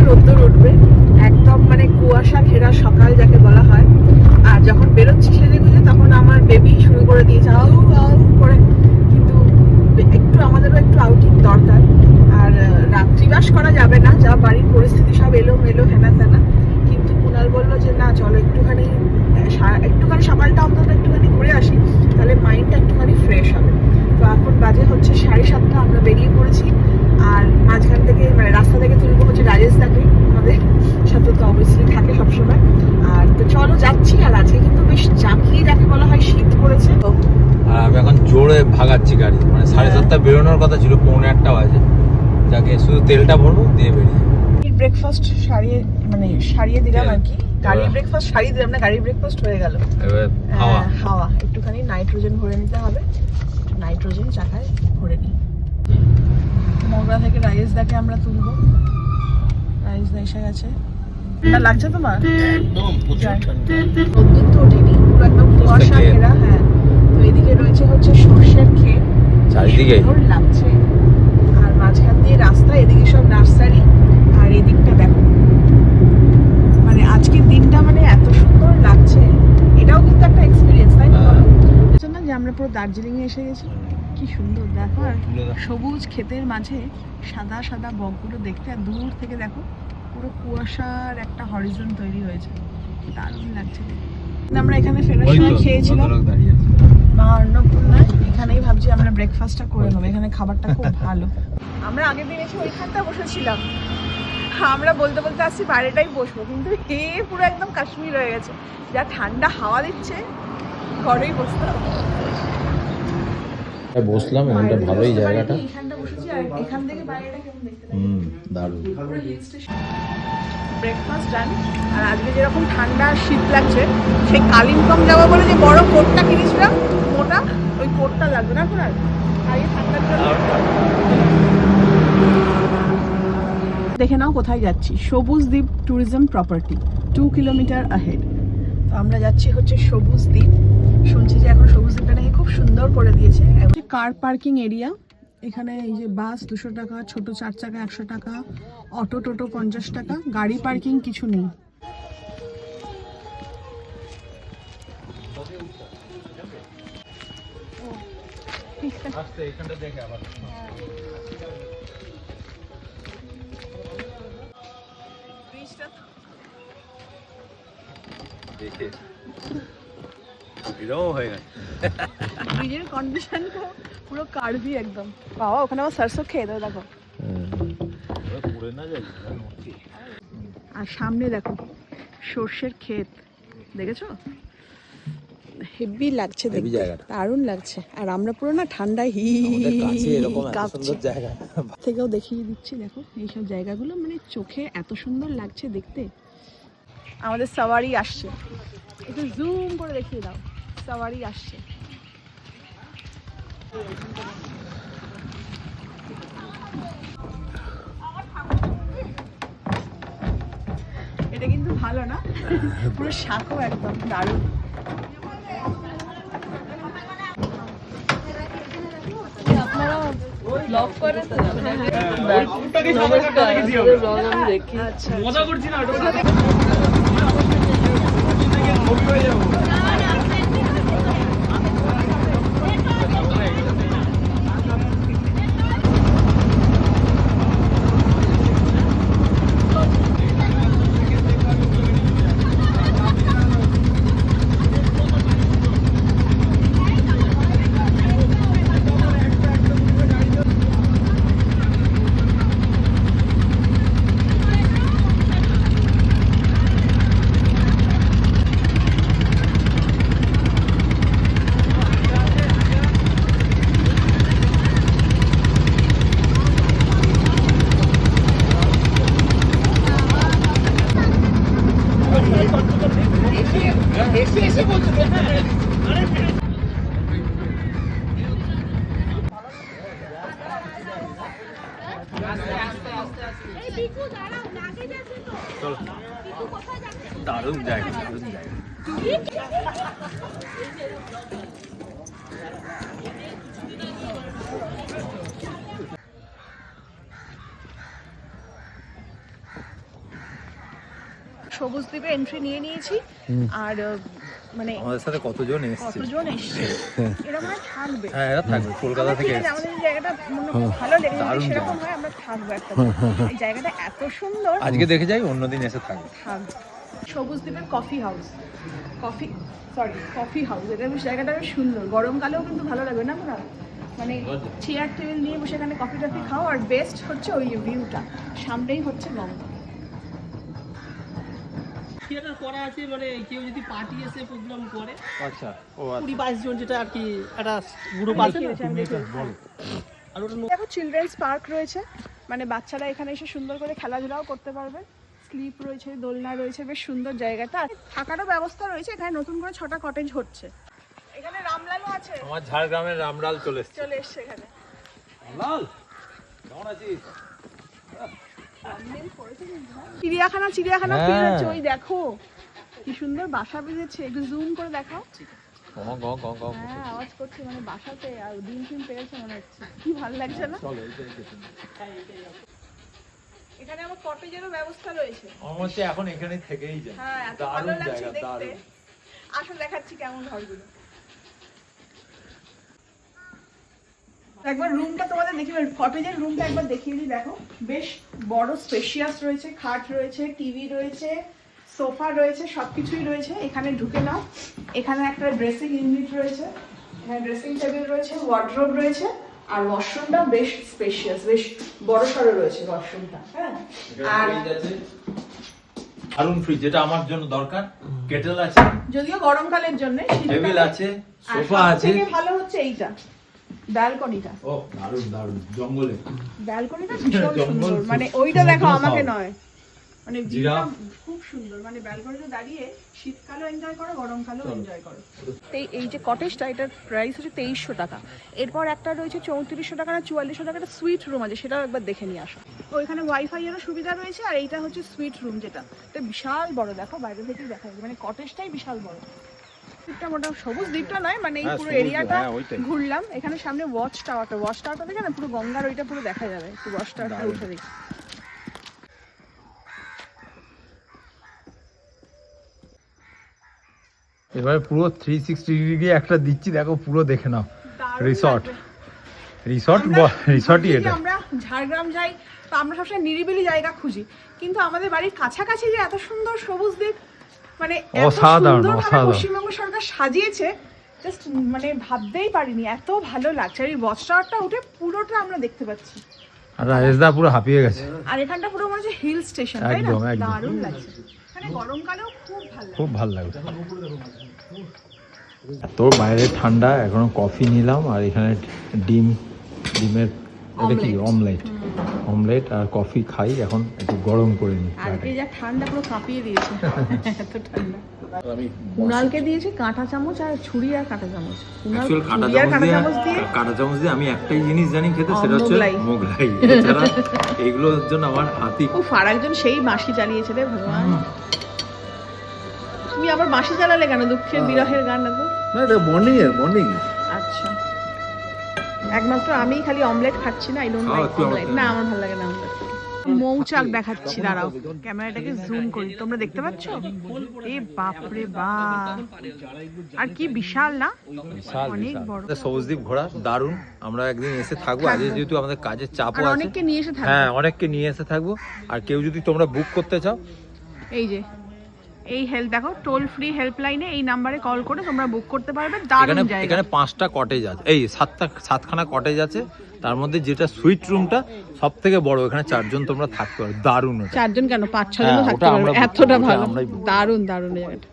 রোদ্দুর উঠবে, একদম মানে কুয়াশা ঘেরা সকাল যাকে বলা হয়। আর যখন বেরোচ্ছি সেজে গুজে তখন আমার বেবি শুরু করে দিয়েছে আউ আউ করে। কিন্তু একটু আমাদেরও একটু আউটিং দরকার। আর রাত্রিবাস করা যাবে না, যা বাড়ির পরিস্থিতি সব এলোমেলো হেনা তেনা। কিন্তু কুনাল বললো যে না চলো একটুখানি সকালটা অন্তত একটুখানি ঘুরে আসি, তাহলে মাইন্ডটা একটুখানি ফ্রেশ হবে। তো এখন বাজে হচ্ছে 7:30, আমরা বেরিয়ে পড়েছি। আর মাঝখান থেকে মানে রাস্তা থেকে তুলবো হচ্ছে রাজেশ দাকে, আমাদের সাথে তো অবশ্যই থাকে সবসময়। আর তো চলো যাচ্ছি। আর আজকে কিন্তু বেশ জাঁকিয়ে যাকে বলা হয় শীত পড়েছে। আর আমি এখন জোরে ভাগাচ্ছি গাড়ি, মানে 7:30 বেরোনোর কথা ছিল, 7:45 বাজে। যাকে শুধু তেলটা ভরবো দিয়ে বেরিয়ে ব্রেকফাস্ট সারিয়ে দিলাম আর কি। গাড়ির ব্রেকফাস্ট সারিয়ে দিলাম না, গাড়ির ব্রেকফাস্ট হয়ে গেল। হাওয়া একটুখানি নাইট্রোজেন ভরে নিতে হবে, নাইট্রোজেন চাকায় ভরে নিই। মগরা থেকে রাইস দাকে আমরা তুলবো। রাইস দা এসে গেছে। ঠান্ডা লাগছে তোমার? একদম প্রচুর ঠান্ডা। রোদ্দুর তো ওঠেনি, পুরো একদম কুয়াশা ঘেরা। হ্যাঁ, তো এদিকে রয়েছে হচ্ছে সর্ষের ক্ষেত, চারিদিকে লাগছে। আর মাঝখান দিয়ে রাস্তা, এদিকে সব নার্সারি। আর এদিকটা দেখো, মানে আজকের দিনটা মানে এত সুন্দর লাগছে। এটাও কিন্তু একটা এক্সপিরিয়েন্স, তাই না? না যে আমরা পুরো দার্জিলিং এ এসে গেছি, কি সুন্দর দেখো। আর সবুজ ক্ষেতের মাঝে সাদা সাদা বকগুলো দেখতে, আর দূর থেকে দেখো পুরো কুয়াশার একটা হরিজন তৈরি হয়েছে, দারুণ লাগছে। আমরা এখানে ফেরার সময় খেয়েছিলাম মা অন্নপূর্ণা, এখানেই ভাবছি আমরা ব্রেকফাস্টটা করে নেবো। এখানে খাবারটা খুব ভালো। আমরা আগের দিন এসে ওইখানটা বসেছিলাম, আমরা বলতে বলতে আসছি বাইরেটাই বসবো, কিন্তু এ পুরো একদম কাশ্মীর হয়ে গেছে। যা ঠান্ডা হাওয়া দিচ্ছে, ঘরেই বসতে হবে। বসলাম, এখানটা ভালোই জায়গাটা। এখানটা বসেছি, আর এখান থেকে বাইরেটা কেমন দেখতে লাগে। দারুণ। ব্রেকফাস্ট ডান। আর আজকে যেরকম ঠান্ডা শীত লাগছে, সেই কালিম্পং যাবো বলে যে বড় কোটটা কিনেছিলাম মোটা, ওই কোটটা লাগবে না এখন। আর আগে ঠান্ডার জন্য দেখে নাও কোথায় যাচ্ছি। সবুজ দ্বীপ ট্যুরিজম প্রপার্টি, 2 কিলোমিটার আহেড। তো আমরা যাচ্ছি হচ্ছে সবুজ দ্বীপ। শুনছি যে এখন সবুজ দ্বীপটা নাকি খুব সুন্দর করে দিয়েছে। কার পার্কিং এরিয়া, এখানে এই যে বাস 200 টাকা, ছোট 4 চাকা 100 টাকা, অটো টোটো 50 টাকা, গাড়ি পার্কিং কিছু নেই। ব্রিজের কন্ডিশনটা পুরো কার্ভি একদম। বাবা ওখানে আমার সরষে খেয়ে দেবে দেখো। আর সামনে দেখো সর্ষের ক্ষেত, দেখেছো? হেভি লাগছে দেখতে, দারুণ লাগছে। আর আমরা পুরো না ঠান্ডায় কাঁপছি। থেকেও দেখিয়ে দিচ্ছি, দেখো এইসব জায়গাগুলো মানে চোখে এত সুন্দর লাগছে দেখতে। আমাদের সাওয়ারি আসছে, একটু জুম করে দেখিয়ে দাও। সাওয়ারি আসছে। এটা কিন্তু ভালো না, পুরো শাকও একদম দারুণ। আপনারা ব্লগ করেন তো? আচ্ছা, মজা করছি না। দারুণ জায়গা, দারুণ জায়গা। সবুজ দ্বীপে এন্ট্রি নিয়ে নিয়েছি। আর মানে আমাদের সাথে কতজন এসেছে, এরা মানে থাকবে। হ্যাঁ এরা থাকবে, কলকাতা থেকে এসেছে। আমাদের এই জায়গাটা ভালো লেগেছে, সেরকম হয় আমরা থাকবো একটা। এই জায়গাটা এত সুন্দর, আজকে দেখে যাই, অন্যদিন এসে থাকবে। সবুজ দ্বীপের কফি হাউস, কফি হাউস, এটা বেশ জায়গাটা বেশ সুন্দর। গরমকালেও কিন্তু ভালো লাগবে না আমরা, মানে চেয়ার টেবিল নিয়ে বসে এখানে কফি টফি খাও। আর বেস্ট হচ্ছে ওই ভিউটা, সামনেই হচ্ছে গঙ্গা। থিয়েটার করা আছে, মানে কেউ যদি পার্টি এসে প্রোগ্রাম করে, আচ্ছা, ও 20-22 জন, যেটা আর কি একটা গ্রুপ আছে। আর ওটা দেখো চিলড্রেন্স পার্ক রয়েছে, মানে বাচ্চারা এখানে এসে সুন্দর করে খেলাধুলাও করতে পারবে। স্লিপ রয়েছে, দোলনা রয়েছে, বেশ সুন্দর জায়গাটা। আর থাকারও ব্যবস্থা রয়েছে। এখানে নতুন করে 6টা কটেজ হচ্ছে। এখানে রামলালও আছে, আমার ঝাড়গ্রামের রামলাল চলে এসেছে। এখানে। লাল কেমন আছিস? চিড়িয়াখানা হ্যাঁ। ফিরে হচ্ছে, ওই দেখো কি সুন্দর বাসা বেঁধেছে। একটু জুম করে দেখাও। হ্যাঁ, আওয়াজ করছে, মানে বাসাতে আর ডিম টিম পেয়েছে মনে হচ্ছে। কি ভালো লাগছে না? এখানে আমার কটেজেরও ব্যবস্থা রয়েছে। আমার হচ্ছে এখন এখানে থেকেই যায়। হ্যাঁ, এত ভালো লাগছে দেখতে। আসলে দেখাচ্ছি কেমন ঘরগুলো। একবার রুমটা তোমাদের দেখিয়ে, কটেজের রুমটা একবার দেখিয়ে দিই। দেখো বেশ বড়, স্পেশিয়াস রয়েছে, খাট রয়েছে, টিভি রয়েছে, সোফা রয়েছে, সবকিছুই রয়েছে। এখানে ঢুকে নাও। এখানে একটা ড্রেসিং ইউনিট রয়েছে, এখানে ড্রেসিং টেবিল রয়েছে, ওয়ার্ড্রোব রয়েছে। আর ওয়াশরুমটা বেশ স্পেশিয়াস, বেশ বড় সড়ো রয়েছে ওয়াশরুমটা। হ্যাঁ, আর দারুন ফ্রিজ, যেটা আমার জন্য দরকার। কেটেল আছে, যদিও গরমকালের জন্য। টেবিল আছে, সোফা আছে। সবথেকে ভালো হচ্ছে এইটা, ব্যালকনিটা। ও দারুন দারুন, জঙ্গলে ব্যালকনিটা ভীষণ সুন্দর। মানে ওইটা দেখো, আমাকে নয়, মানে ভিউটা খুব সুন্দর। মানে ব্যালকনিতে দাঁড়িয়ে শীতকালও এনজয় করো, গরমকালও এনজয় করো। এই যে কটেজটা, এটার প্রাইস হচ্ছে 2300 টাকা। এরপর একটা রয়েছে 3400 টাকা না 4400 টাকা, একটা সুইট রুম আছে, সেটাও একবার দেখে নিয়ে আসো। ওইখানে ওয়াইফাই এরও সুবিধা রয়েছে। আর এইটা হচ্ছে সুইট রুম, যেটা এটা বিশাল বড়। দেখো বাইরে থেকেই দেখা যায়, মানে কটেজটাই বিশাল বড়। মোটামুটি সবুজ দ্বীপটা নয়, মানে এই পুরো এরিয়াটা ঘুরলাম। এখানে সামনে ওয়াচ টাওয়ারটা দেখে না, পুরো গঙ্গার ওইটা পুরো দেখা যাবে। একটু ওয়াচ টাওয়ারটা উঠে দেখি। এবারে পুরো 360 ডিগ্রি একটা দিচ্ছি, দেখো পুরো দেখে নাও। রিসর্টই এটা। আমরা ঝাড়গ্রাম যাই তো আমরা সবসময় নিরিবিলি জায়গা খুঁজি, কিন্তু আমাদের বাড়ির কাছাকাছি যে এত সুন্দর সবুজ দ্বীপ, মানে অসাধারণ। পশ্চিমবঙ্গ সরকার সাজিয়েছে, জাস্ট মানে ভাবতেই পারিনি। এত ভালো লাগছে। আর এই ওয়াচ টাওয়ারটা উঠে পুরোটা আমরা দেখতে পাচ্ছি। আর রাজেশদা পুরো হাঁপিয়ে গেছে। আর এখানটা পুরো মনে হচ্ছে হিল স্টেশন, তাই না? দারুণ লাগছে। মানে গরমকালেও খুব ভালো লাগে। এত বাইরে ঠান্ডা, এখনো কফি নিলাম। আর এখানে ডিমের এটা কি অমলেট আর কফি খাই। এখন একটু গরম করে নিই। আর এই যা ঠান্ডা, পুরো কাঁপিয়ে দিয়েছে। এত ঠান্ডা। কুনালকে দিয়েছে কাঁটা চামচ আর ছুরি আর কাঁটা চামচ। কাঁটা চামচ দিয়ে আমি একটাই জিনিস জানি খেতে, সেটা হচ্ছে মোগলাই। এছাড়া এইগুলোর জন্য আমার হাতি। খুব আরেকজন সেই বাঁশি চালিয়েছে রে ভগবান। তুমি আবার বাঁশি চালালে কেন? দুঃখের বিরহের গান না তো? না, এটা মর্নিং। আচ্ছা, একমাত্র আমি খালি অমলেট খাচ্ছি না। I don't like omelette. না, আমার ভালো লাগে না অমলেট। মৌচাক দেখাচ্ছি, দাঁড়াও ক্যামেরাটাকে জুম করি। তোমরা দেখতে পাচ্ছ? এ বাপ রে বাপ, আর কি বিশাল না, অনেক বড়। সবুজ দ্বীপ ঘোরা দারুণ। আমরা একদিন এসে থাকবো। আজ যেহেতু আমাদের কাজের চাপও আছে, অনেককে নিয়ে এসে থাকবো। হ্যাঁ, অনেককে নিয়ে এসে থাকবো। আর কেউ যদি তোমরা বুক করতে চাও, এই যে এই হেল্প দেখো, টোল ফ্রি হেল্পলাইনে এই নাম্বারে কল করে তোমরা বুক করতে পারবে। দারুণ জায়গা। এখানে 5টা কটেজ আছে, এই 7খানা কটেজ আছে। তার মধ্যে যেটা সুইট রুমটা সব থেকে বড়, এখানে 4 জন তোমরা থাকতে পারো। দারুণ। 4 জন কেন, 5-6 জন থাকতে পারবে। এতটা ভালো, দারুণ জায়গাটা।